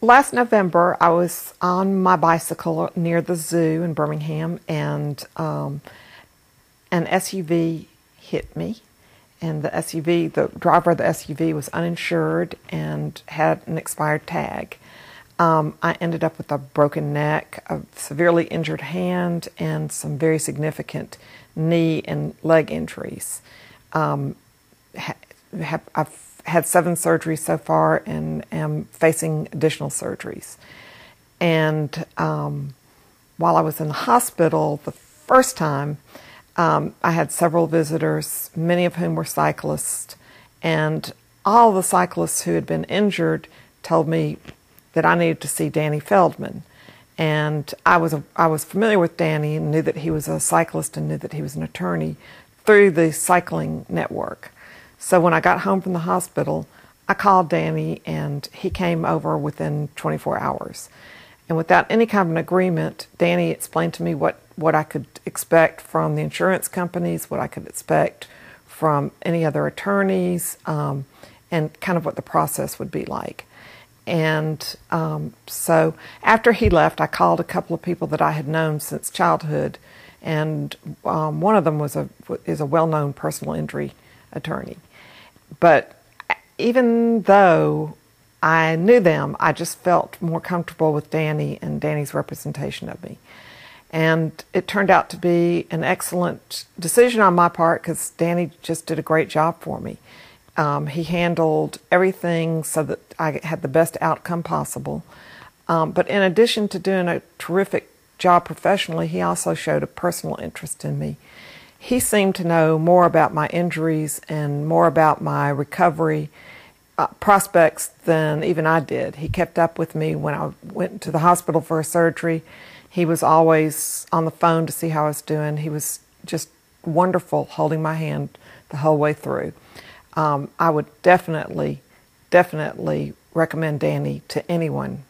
Last November, I was on my bicycle near the zoo in Birmingham, and an SUV hit me. And the driver of the SUV was uninsured and had an expired tag. I ended up with a broken neck, a severely injured hand, and some very significant knee and leg injuries. I've had 7 surgeries so far and am facing additional surgeries. And while I was in the hospital the first time, I had several visitors, many of whom were cyclists, and all the cyclists who had been injured told me that I needed to see Danny Feldman. And I was familiar with Danny and knew that he was a cyclist and knew that he was an attorney through the cycling network. So when I got home from the hospital, I called Danny, and he came over within 24 hours. And without any kind of an agreement, Danny explained to me what I could expect from the insurance companies, what I could expect from any other attorneys, and kind of what the process would be like. And so after he left, I called a couple of people that I had known since childhood, and one of them is a well-known personal injury attorney. But even though I knew them, I just felt more comfortable with Danny and Danny's representation of me. And it turned out to be an excellent decision on my part because Danny just did a great job for me. He handled everything so that I had the best outcome possible. But in addition to doing a terrific job professionally, he also showed a personal interest in me. He seemed to know more about my injuries and more about my recovery prospects than even I did. He kept up with me when I went to the hospital for a surgery. He was always on the phone to see how I was doing. He was just wonderful holding my hand the whole way through. I would definitely recommend Danny to anyone